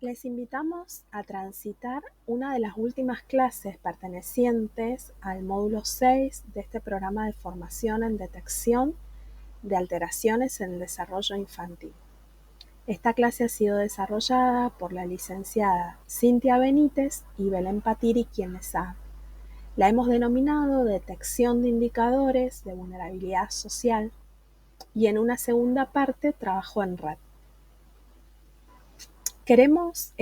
Les invitamos a transitar una de las últimas clases pertenecientes al módulo 6 de este programa de formación en detección de alteraciones en el desarrollo infantil. Esta clase ha sido desarrollada por la licenciada Cintia Benítez y Belén Patiri, quien les habla. La hemos denominado Detección de Indicadores de Vulnerabilidad Social y en una segunda parte Trabajo en Red. Queremos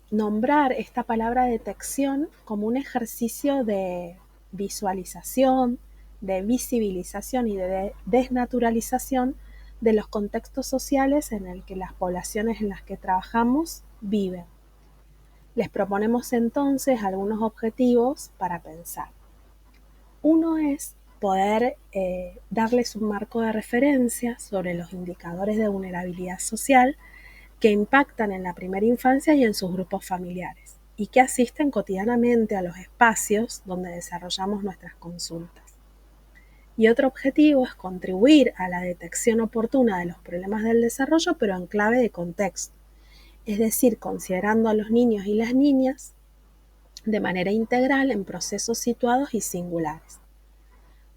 nombrar esta palabra detección como un ejercicio de visualización, de visibilización y de desnaturalización de los contextos sociales en el que las poblaciones en las que trabajamos viven. Les proponemos entonces algunos objetivos para pensar. Uno es poder darles un marco de referencia sobre los indicadores de vulnerabilidad social que impactan en la primera infancia y en sus grupos familiares, y que asisten cotidianamente a los espacios donde desarrollamos nuestras consultas. Y otro objetivo es contribuir a la detección oportuna de los problemas del desarrollo, pero en clave de contexto, es decir, considerando a los niños y las niñas de manera integral en procesos situados y singulares.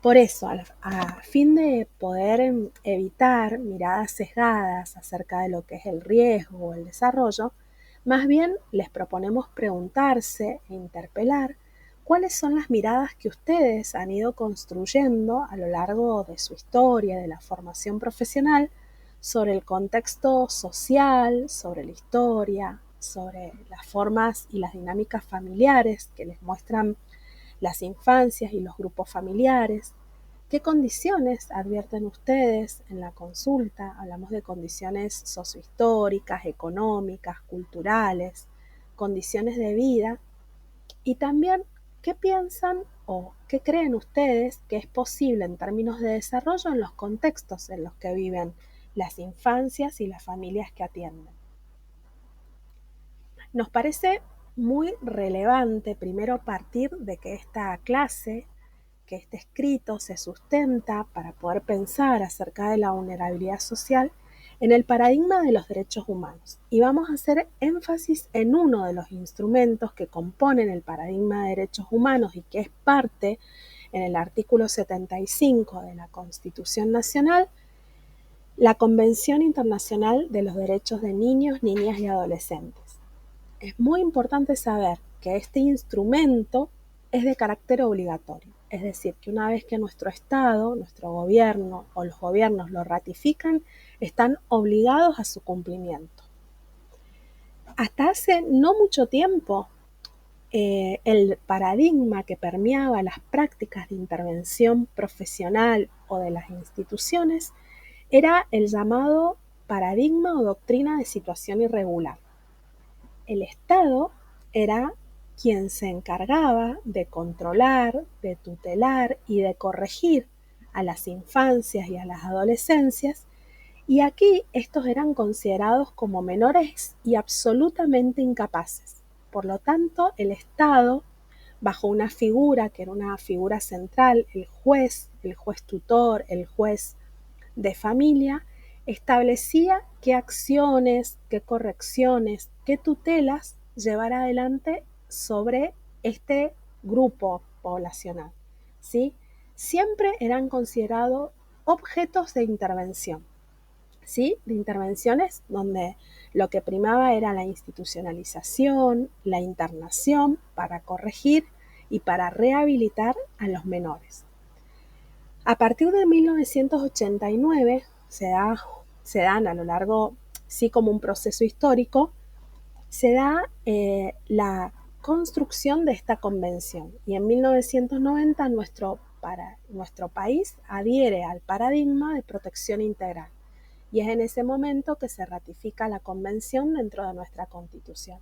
Por eso, a fin de poder evitar miradas sesgadas acerca de lo que es el riesgo o el desarrollo, más bien les proponemos preguntarse e interpelar cuáles son las miradas que ustedes han ido construyendo a lo largo de su historia, de la formación profesional, sobre el contexto social, sobre la historia, sobre las formas y las dinámicas familiares que les muestran las infancias y los grupos familiares. ¿Qué condiciones advierten ustedes en la consulta? Hablamos de condiciones sociohistóricas, económicas, culturales, condiciones de vida. Y también, ¿qué piensan o qué creen ustedes que es posible en términos de desarrollo en los contextos en los que viven las infancias y las familias que atienden? Nos parece muy relevante primero partir de que esta clase, que este escrito se sustenta para poder pensar acerca de la vulnerabilidad social en el paradigma de los derechos humanos. Y vamos a hacer énfasis en uno de los instrumentos que componen el paradigma de derechos humanos y que es parte en el artículo 75 de la Constitución Nacional, la Convención Internacional de los Derechos de Niños, Niñas y Adolescentes. Es muy importante saber que este instrumento es de carácter obligatorio, es decir, que una vez que nuestro Estado, nuestro gobierno o los gobiernos lo ratifican, están obligados a su cumplimiento. Hasta hace no mucho tiempo, el paradigma que permeaba las prácticas de intervención profesional o de las instituciones era el llamado paradigma o doctrina de situación irregular. El Estado era quien se encargaba de controlar, de tutelar y de corregir a las infancias y a las adolescencias, y aquí estos eran considerados como menores y absolutamente incapaces. Por lo tanto, el Estado, bajo una figura que era una figura central, el juez tutor, el juez de familia, establecía qué acciones, qué correcciones, qué tutelas llevar adelante sobre este grupo poblacional, ¿sí? Siempre eran considerados objetos de intervención, ¿sí? De intervenciones donde lo que primaba era la institucionalización, la internación para corregir y para rehabilitar a los menores. A partir de 1989 se dan a lo largo, sí, como un proceso histórico, se da la construcción de esta convención, y en 1990 nuestro país adhiere al paradigma de protección integral, y es en ese momento que se ratifica la convención dentro de nuestra Constitución.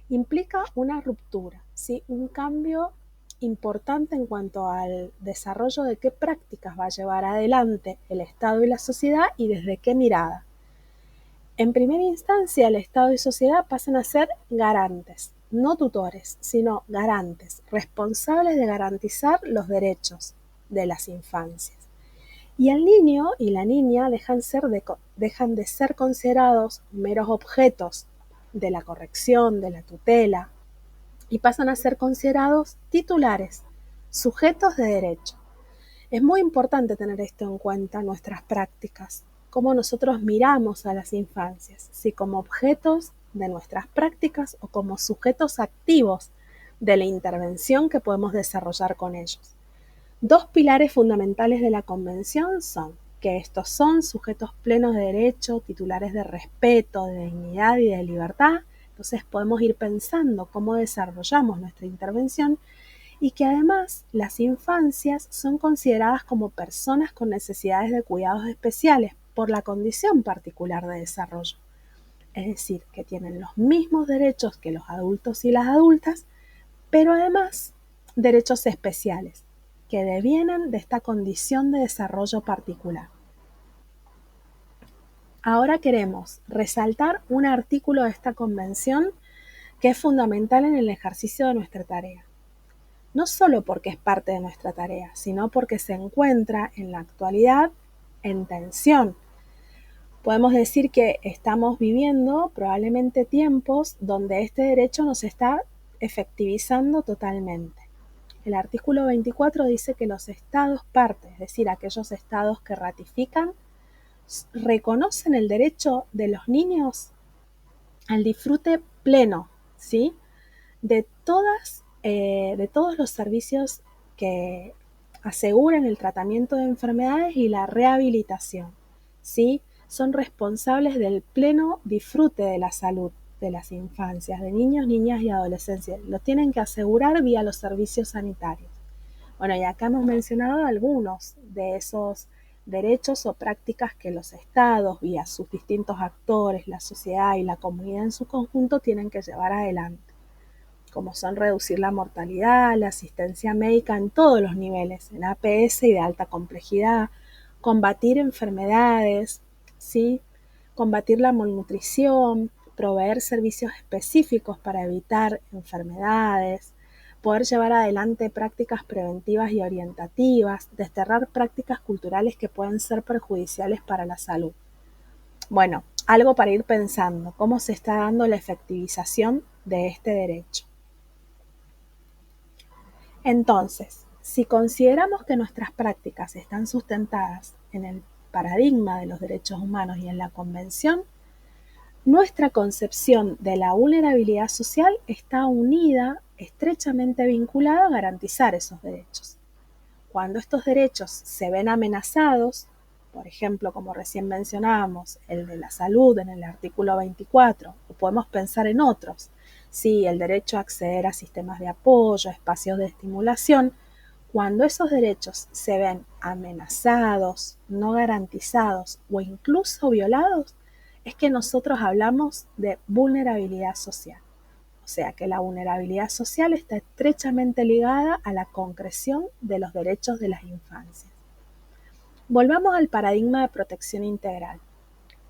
Implica una ruptura, ¿sí? Un cambio importante en cuanto al desarrollo de qué prácticas va a llevar adelante el Estado y la sociedad y desde qué mirada. En primera instancia, el Estado y sociedad pasan a ser garantes, no tutores, sino garantes, responsables de garantizar los derechos de las infancias. Y el niño y la niña dejan de ser considerados meros objetos de la corrección, de la tutela, y pasan a ser considerados titulares, sujetos de derecho. Es muy importante tener esto en cuenta en nuestras prácticas, cómo nosotros miramos a las infancias, si como objetos de nuestras prácticas o como sujetos activos de la intervención que podemos desarrollar con ellos. Dos pilares fundamentales de la Convención son que estos son sujetos plenos de derecho, titulares de respeto, de dignidad y de libertad. Entonces podemos ir pensando cómo desarrollamos nuestra intervención y que además las infancias son consideradas como personas con necesidades de cuidados especiales por la condición particular de desarrollo. Es decir, que tienen los mismos derechos que los adultos y las adultas, pero además derechos especiales que devienen de esta condición de desarrollo particular. Ahora queremos resaltar un artículo de esta convención que es fundamental en el ejercicio de nuestra tarea. No solo porque es parte de nuestra tarea, sino porque se encuentra en la actualidad en tensión. Podemos decir que estamos viviendo probablemente tiempos donde este derecho no se está efectivizando totalmente. El artículo 24 dice que los estados partes, es decir, aquellos estados que ratifican, reconocen el derecho de los niños al disfrute pleno, ¿sí? De todos los servicios que aseguran el tratamiento de enfermedades y la rehabilitación, ¿sí? Son responsables del pleno disfrute de la salud de las infancias, de niños, niñas y adolescentes. Lo tienen que asegurar vía los servicios sanitarios. Bueno, y acá hemos mencionado algunos de esos derechos o prácticas que los estados, vía sus distintos actores, la sociedad y la comunidad en su conjunto, tienen que llevar adelante, como son reducir la mortalidad, la asistencia médica en todos los niveles, en APS y de alta complejidad, combatir enfermedades, ¿sí? Combatir la malnutrición, proveer servicios específicos para evitar enfermedades, poder llevar adelante prácticas preventivas y orientativas, desterrar prácticas culturales que pueden ser perjudiciales para la salud. Bueno, algo para ir pensando, cómo se está dando la efectivización de este derecho. Entonces, si consideramos que nuestras prácticas están sustentadas en el paradigma de los derechos humanos y en la Convención, nuestra concepción de la vulnerabilidad social está unida, estrechamente vinculada a garantizar esos derechos. Cuando estos derechos se ven amenazados, por ejemplo, como recién mencionábamos, el de la salud en el artículo 24, o podemos pensar en otros, sí, el derecho a acceder a sistemas de apoyo, espacios de estimulación, cuando esos derechos se ven amenazados, no garantizados o incluso violados, es que nosotros hablamos de vulnerabilidad social. O sea que la vulnerabilidad social está estrechamente ligada a la concreción de los derechos de las infancias. Volvamos al paradigma de protección integral.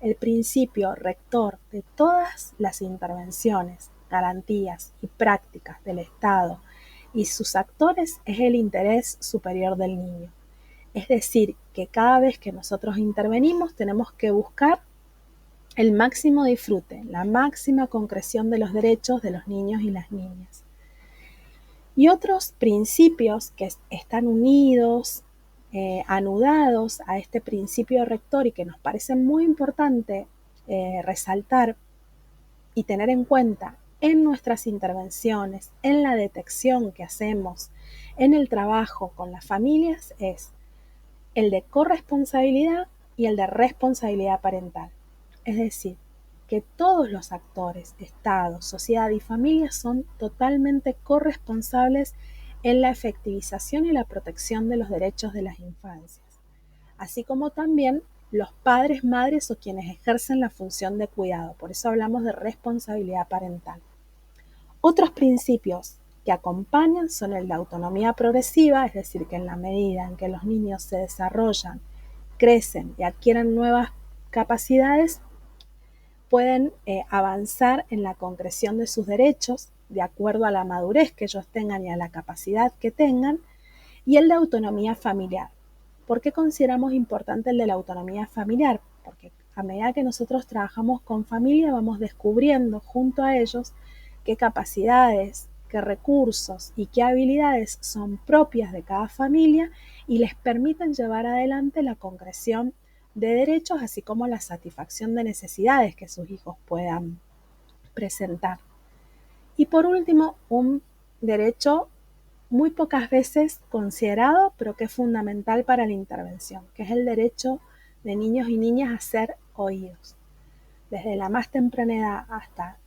El principio rector de todas las intervenciones, garantías y prácticas del Estado y sus actores es el interés superior del niño. Es decir, que cada vez que nosotros intervenimos tenemos que buscar el máximo disfrute, la máxima concreción de los derechos de los niños y las niñas. Y otros principios que están unidos, anudados a este principio rector y que nos parece muy importante resaltar y tener en cuenta en nuestras intervenciones, en la detección que hacemos, en el trabajo con las familias, es el de corresponsabilidad y el de responsabilidad parental. Es decir, que todos los actores, Estado, sociedad y familia son totalmente corresponsables en la efectivización y la protección de los derechos de las infancias, así como también los padres, madres o quienes ejercen la función de cuidado. Por eso hablamos de responsabilidad parental. Otros principios que acompañan son el de autonomía progresiva, es decir, que en la medida en que los niños se desarrollan, crecen y adquieren nuevas capacidades, pueden avanzar en la concreción de sus derechos de acuerdo a la madurez que ellos tengan y a la capacidad que tengan, y el de autonomía familiar, ¿Por qué consideramos importante el de la autonomía familiar? Porque a medida que nosotros trabajamos con familia, vamos descubriendo junto a ellos qué capacidades, qué recursos y qué habilidades son propias de cada familia y les permiten llevar adelante la concreción de derechos, así como la satisfacción de necesidades que sus hijos puedan presentar. Y por último, un derecho muy pocas veces considerado, pero que es fundamental para la intervención, que es el derecho de niños y niñas a ser oídos. Desde la más temprana edad hasta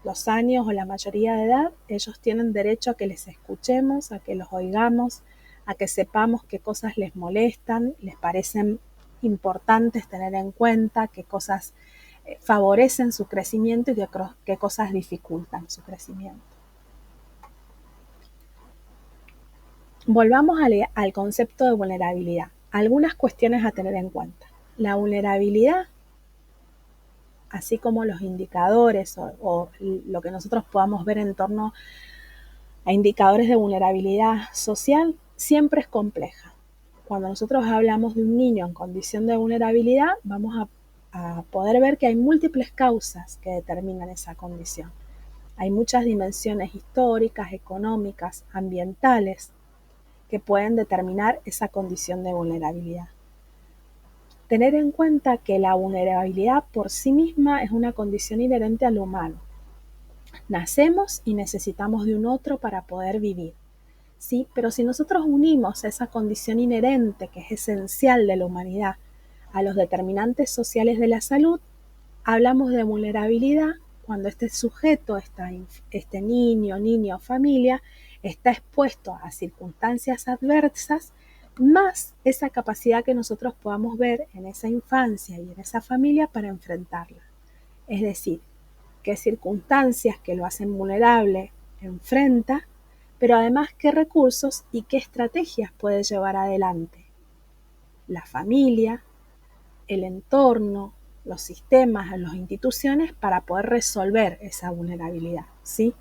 los años o la mayoría de edad, ellos tienen derecho a que les escuchemos, a que los oigamos, a que sepamos qué cosas les molestan, les parecen importantes tener en cuenta, qué cosas favorecen su crecimiento y qué cosas dificultan su crecimiento. Volvamos al concepto de vulnerabilidad. Algunas cuestiones a tener en cuenta. La vulnerabilidad, así como los indicadores o lo que nosotros podamos ver en torno a indicadores de vulnerabilidad social, siempre es compleja. Cuando nosotros hablamos de un niño en condición de vulnerabilidad, vamos a poder ver que hay múltiples causas que determinan esa condición. Hay muchas dimensiones históricas, económicas, ambientales, que pueden determinar esa condición de vulnerabilidad. Tener en cuenta que la vulnerabilidad por sí misma es una condición inherente al humano. Nacemos y necesitamos de un otro para poder vivir, ¿sí? Pero si nosotros unimos esa condición inherente, que es esencial de la humanidad, a los determinantes sociales de la salud, hablamos de vulnerabilidad cuando este sujeto, este niño, niña o familia, está expuesto a circunstancias adversas, más esa capacidad que nosotros podamos ver en esa infancia y en esa familia para enfrentarla. Es decir, qué circunstancias que lo hacen vulnerable enfrenta, pero además qué recursos y qué estrategias puede llevar adelante la familia, el entorno, los sistemas, las instituciones para poder resolver esa vulnerabilidad, ¿sí?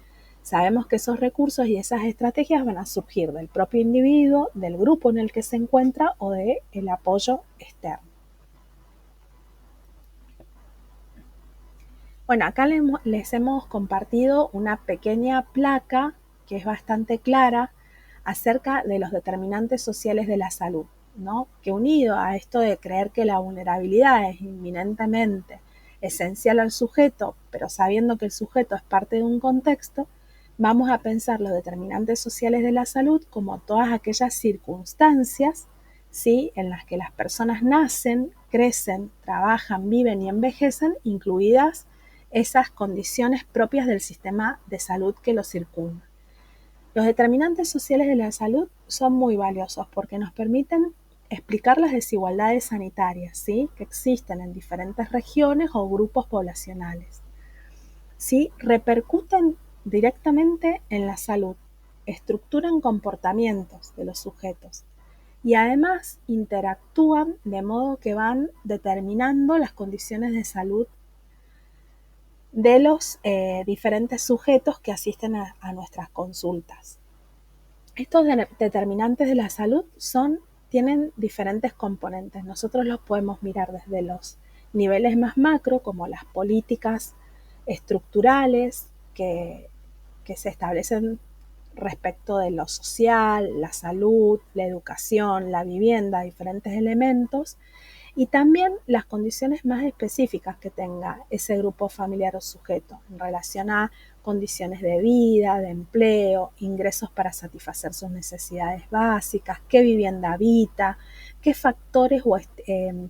Sabemos que esos recursos y esas estrategias van a surgir del propio individuo, del grupo en el que se encuentra o del apoyo externo. Bueno, acá les hemos compartido una pequeña placa que es bastante clara acerca de los determinantes sociales de la salud, ¿no? Que unido a esto de creer que la vulnerabilidad es inminentemente esencial al sujeto, pero sabiendo que el sujeto es parte de un contexto, vamos a pensar los determinantes sociales de la salud como todas aquellas circunstancias, ¿sí?, en las que las personas nacen, crecen, trabajan, viven y envejecen, incluidas esas condiciones propias del sistema de salud que los circunda. Los determinantes sociales de la salud son muy valiosos porque nos permiten explicar las desigualdades sanitarias, ¿sí?, que existen en diferentes regiones o grupos poblacionales. ¿Sí? Repercuten directamente en la salud, estructuran comportamientos de los sujetos y además interactúan de modo que van determinando las condiciones de salud de los diferentes sujetos que asisten a nuestras consultas. Estos determinantes de la salud tienen diferentes componentes. Nosotros los podemos mirar desde los niveles más macro, como las políticas estructurales que se establecen respecto de lo social, la salud, la educación, la vivienda, diferentes elementos, y también las condiciones más específicas que tenga ese grupo familiar o sujeto en relación a condiciones de vida, de empleo, ingresos para satisfacer sus necesidades básicas, qué vivienda habita, qué factores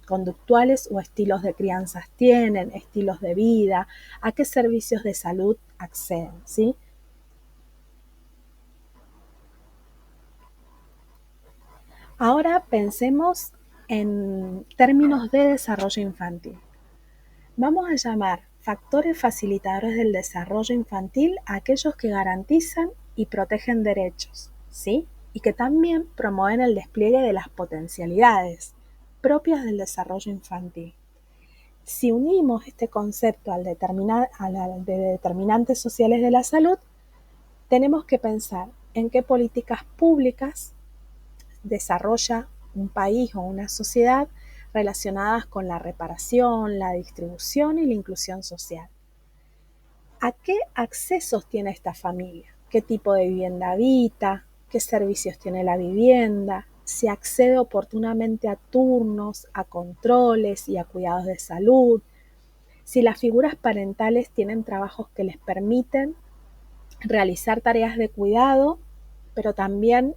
conductuales o estilos de crianzas tienen, estilos de vida, a qué servicios de salud acceden, ¿sí? Ahora pensemos en términos de desarrollo infantil. Vamos a llamar factores facilitadores del desarrollo infantil a aquellos que garantizan y protegen derechos, ¿sí? Y que también promueven el despliegue de las potencialidades propias del desarrollo infantil. Si unimos este concepto al de determinantes sociales de la salud, tenemos que pensar en qué políticas públicas desarrolla un país o una sociedad relacionadas con la reparación, la distribución y la inclusión social. ¿A qué accesos tiene esta familia? ¿Qué tipo de vivienda habita? ¿Qué servicios tiene la vivienda? ¿Si accede oportunamente a turnos, a controles y a cuidados de salud? ¿Si las figuras parentales tienen trabajos que les permiten realizar tareas de cuidado, pero también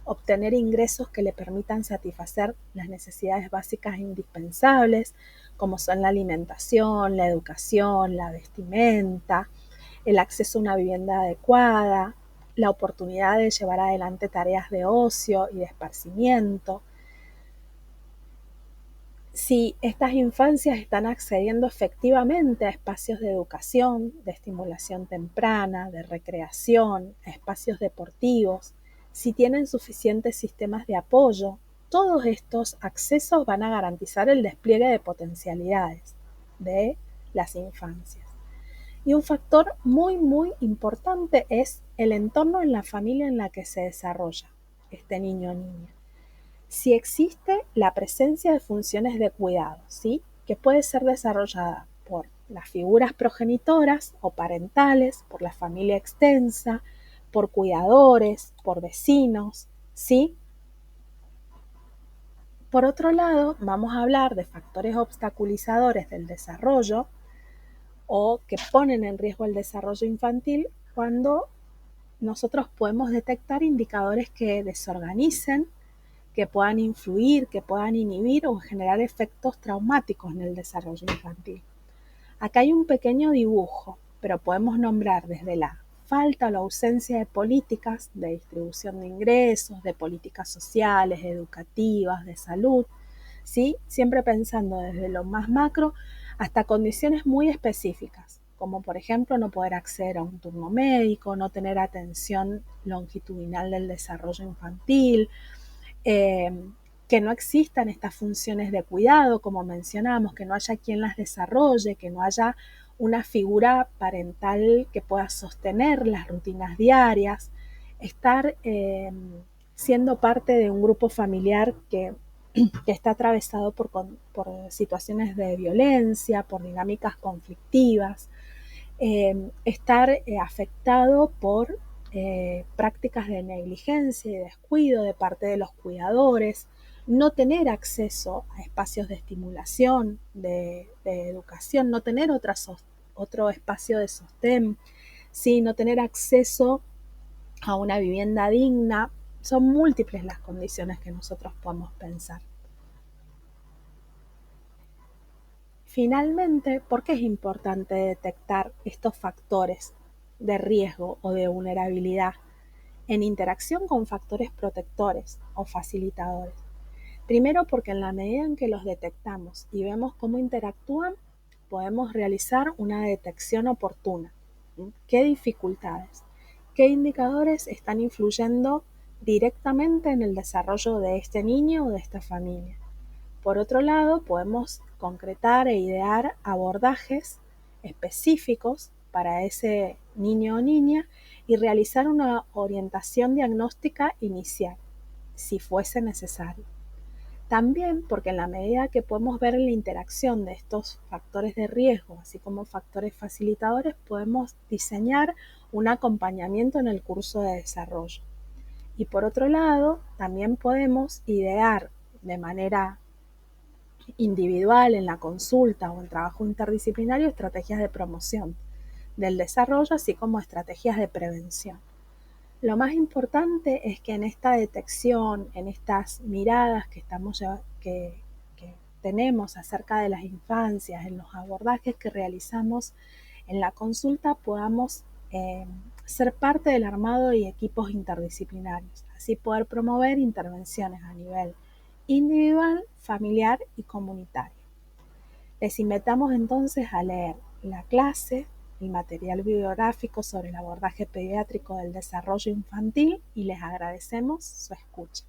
obtener ingresos que le permitan satisfacer las necesidades básicas e indispensables, como son la alimentación, la educación, la vestimenta, el acceso a una vivienda adecuada, la oportunidad de llevar adelante tareas de ocio y de esparcimiento? Si estas infancias están accediendo efectivamente a espacios de educación, de estimulación temprana, de recreación, a espacios deportivos, si tienen suficientes sistemas de apoyo, todos estos accesos van a garantizar el despliegue de potencialidades de las infancias. Y un factor muy importante es el entorno en la familia en la que se desarrolla este niño o niña. Si existe la presencia de funciones de cuidado, ¿sí?, que puede ser desarrollada por las figuras progenitoras o parentales, por la familia extensa, por cuidadores, por vecinos, ¿sí? Por otro lado, vamos a hablar de factores obstaculizadores del desarrollo o que ponen en riesgo el desarrollo infantil cuando nosotros podemos detectar indicadores que desorganicen, que puedan influir, que puedan inhibir o generar efectos traumáticos en el desarrollo infantil. Acá hay un pequeño dibujo, pero podemos nombrar desde la falta o la ausencia de políticas de distribución de ingresos, de políticas sociales, educativas, de salud, ¿sí? Siempre pensando desde lo más macro hasta condiciones muy específicas, como por ejemplo no poder acceder a un turno médico, no tener atención longitudinal del desarrollo infantil, que no existan estas funciones de cuidado, como mencionamos, que no haya quien las desarrolle, que no haya una figura parental que pueda sostener las rutinas diarias, estar siendo parte de un grupo familiar que está atravesado por situaciones de violencia, por dinámicas conflictivas, estar afectado por prácticas de negligencia y descuido de parte de los cuidadores, no tener acceso a espacios de estimulación, de educación, no tener otro espacio de sostén, ¿sí?, no tener acceso a una vivienda digna. Son múltiples las condiciones que nosotros podemos pensar. Finalmente, ¿por qué es importante detectar estos factores de riesgo o de vulnerabilidad en interacción con factores protectores o facilitadores? Primero, porque en la medida en que los detectamos y vemos cómo interactúan, podemos realizar una detección oportuna. ¿Qué dificultades? ¿Qué indicadores están influyendo directamente en el desarrollo de este niño o de esta familia? Por otro lado, podemos concretar e idear abordajes específicos para ese niño o niña y realizar una orientación diagnóstica inicial, si fuese necesario. También porque en la medida que podemos ver la interacción de estos factores de riesgo, así como factores facilitadores, podemos diseñar un acompañamiento en el curso de desarrollo. Y por otro lado, también podemos idear de manera individual, en la consulta o en trabajo interdisciplinario, estrategias de promoción del desarrollo, así como estrategias de prevención. Lo más importante es que en esta detección, en estas miradas que tenemos acerca de las infancias, en los abordajes que realizamos en la consulta, podamos ser parte del armado de equipos interdisciplinarios, así poder promover intervenciones a nivel individual, familiar y comunitario. Les invitamos entonces a leer la clase, el material bibliográfico sobre el abordaje pediátrico del desarrollo infantil y les agradecemos su escucha.